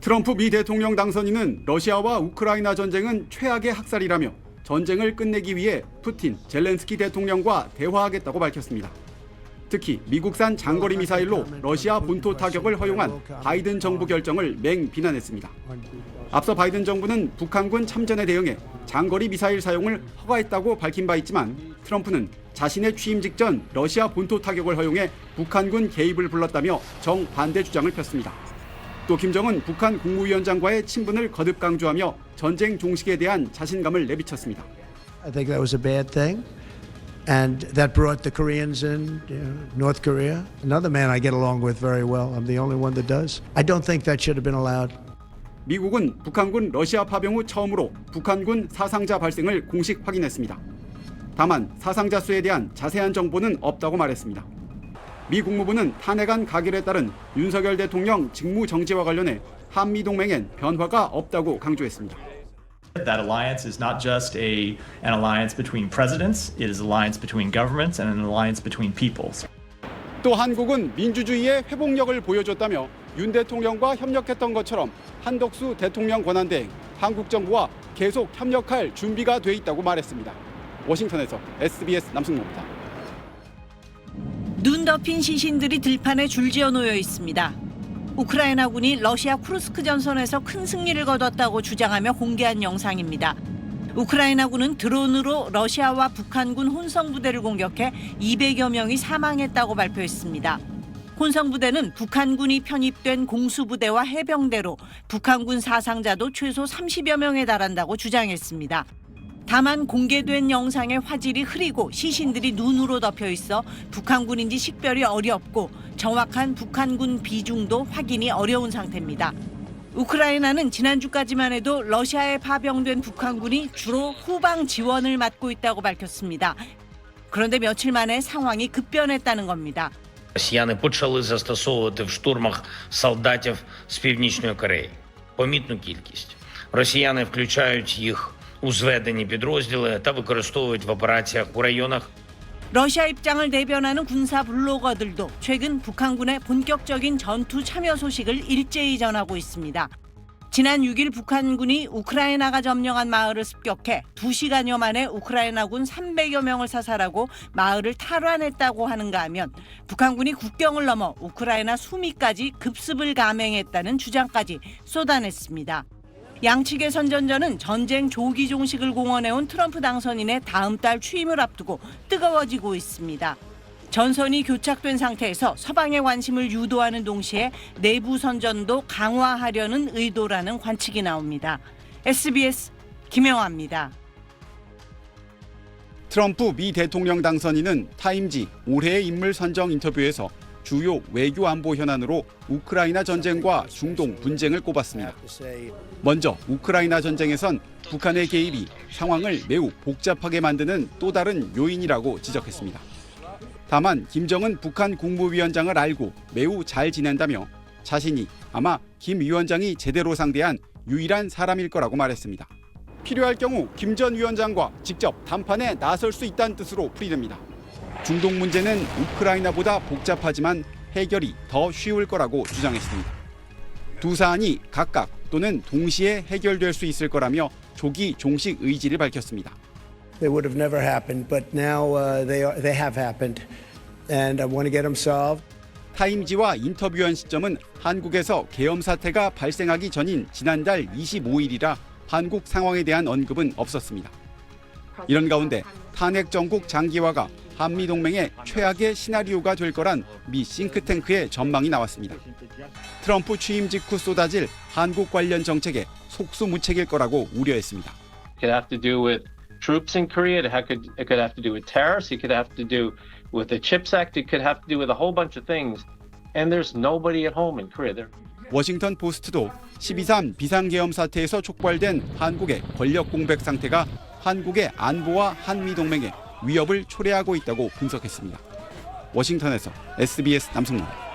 트럼프 미 대통령 당선인은 러시아와 우크라이나 전쟁은 최악의 학살이라며 전쟁을 끝내기 위해 푸틴, 젤렌스키 대통령과 대화하겠다고 밝혔습니다. 특히 미국산 장거리 미사일로 러시아 본토 타격을 허용한 바이든 정부 결정을 맹비난했습니다. 앞서 바이든 정부는 북한군 참전에 대응해 장거리 미사일 사용을 허가했다고 밝힌 바 있지만 트럼프는 자신의 취임 직전 러시아 본토 타격을 허용해 북한군 개입을 불렀다며 정반대 주장을 폈습니다. 또 김정은 북한 국무위원장과의 친분을 거듭 강조하며 전쟁 종식에 대한 자신감을 내비쳤습니다. I think that was a bad thing. And that brought the Koreans in, North Korea. Another man I get along with very well. I'm the only one that does. I don't think that should have been allowed. 미국은 북한군 러시아 파병 후 처음으로 북한군 사상자 발생을 공식 확인했습니다. 다만 사상자 수에 대한 자세한 정보는 없다고 말했습니다. 미 국무부는 탄핵안 가결에 따른 윤석열 대통령 직무 정지와 관련해 한미 동맹엔 변화가 없다고 강조했습니다. That alliance is not just an alliance between presidents, it is an alliance between governments and an alliance between peoples. 또 한국은 민주주의의 회복력을 보여줬다며 윤 대통령과 협력했던 것처럼 한덕수 대통령 권한대행, 한국 정부와 계속 협력할 준비가 돼 있다고 말했습니다. 워싱턴에서 SBS 남승모입니다. 눈 덮인 시신들이 들판에 줄지어 놓여 있습니다. 우크라이나군이 러시아 쿠르스크 전선에서 큰 승리를 거뒀다고 주장하며 공개한 영상입니다. 우크라이나군은 드론으로 러시아와 북한군 혼성부대를 공격해 200여 명이 사망했다고 발표했습니다. 혼성부대는 북한군이 편입된 공수부대와 해병대로 북한군 사상자도 최소 30여 명에 달한다고 주장했습니다. 다만 공개된 영상의 화질이 흐리고 시신들이 눈으로 덮여 있어 북한군인지 식별이 어렵고 정확한 북한군 비중도 확인이 어려운 상태입니다. 우크라이나는 지난주까지만 해도 러시아에 파병된 북한군이 주로 후방 지원을 맡고 있다고 밝혔습니다. 그런데 며칠 만에 상황이 급변했다는 겁니다. Росіяни почали застосовувати в штурмах солдатів з Північної Кореї. Помітну кількість. Росіяни включають їх у зведені підрозділи та використовують в операціях у районах. 러시아 입장을 대변하는 군사 블로거들도 최근 북한군의 본격적인 전투 참여 소식을 일제히 전하고 있습니다. 지난 6일 북한군이 우크라이나가 점령한 마을을 습격해 2시간여 만에 우크라이나군 300여 명을 사살하고 마을을 탈환했다고 하는가 하면 북한군이 국경을 넘어 우크라이나 수미까지 급습을 감행했다는 주장까지 쏟아냈습니다. 양측의 선전전은 전쟁 조기 종식을 공언해온 트럼프 당선인의 다음 달 취임을 앞두고 뜨거워지고 있습니다. 전선이 교착된 상태에서 서방의 관심을 유도하는 동시에 내부 선전도 강화하려는 의도라는 관측이 나옵니다. SBS 김영아입니다. 트럼프 미 대통령 당선인은 타임지 올해의 인물 선정 인터뷰에서 주요 외교 안보 현안으로 우크라이나 전쟁과 중동 분쟁을 꼽았습니다. 먼저 우크라이나 전쟁에선 북한의 개입이 상황을 매우 복잡하게 만드는 또 다른 요인이라고 지적했습니다. 다만 김정은 북한 국무위원장을 알고 매우 잘 지낸다며 자신이 아마 김 위원장이 제대로 상대한 유일한 사람일 거라고 말했습니다. 필요할 경우 김 전 위원장과 직접談판에 나설 수 있다는 뜻으로 풀이됩니다. 중동 문제는 우크라이나보다 복잡하지만 해결이 더 쉬울 거라고 주장했습니다. 두 사안이 각각 또는 동시에 해결될 수 있을 거라며 조기 종식 의지를 밝혔습니다. They would have never happened, but now they have happened, and I want to get them solved. 타임지와 인터뷰한 시점은 한국에서 계엄 사태가 발생하기 전인 지난달 25일이라 한국 상황에 대한 언급은 없었습니다. 이런 가운데 탄핵 정국 장기화가 한미 동맹의 최악의 시나리오가 될 거란 미 싱크탱크의 전망이 나왔습니다. 트럼프 취임 직후 쏟아질 한국 관련 정책에 속수무책일 거라고 우려했습니다. It could have to do with troops in Korea. It could have to do with tariffs. It could have to do with the CHIPS Act. It could have to do with a whole bunch of things. And there's nobody at home in Korea. 워싱턴 포스트도 12.3 비상계엄 사태에서 촉발된 한국의 권력 공백 상태가 한국의 안보와 한미 동맹에 위협을 초래하고 있다고 분석했습니다. 워싱턴에서 SBS 남승모입니다.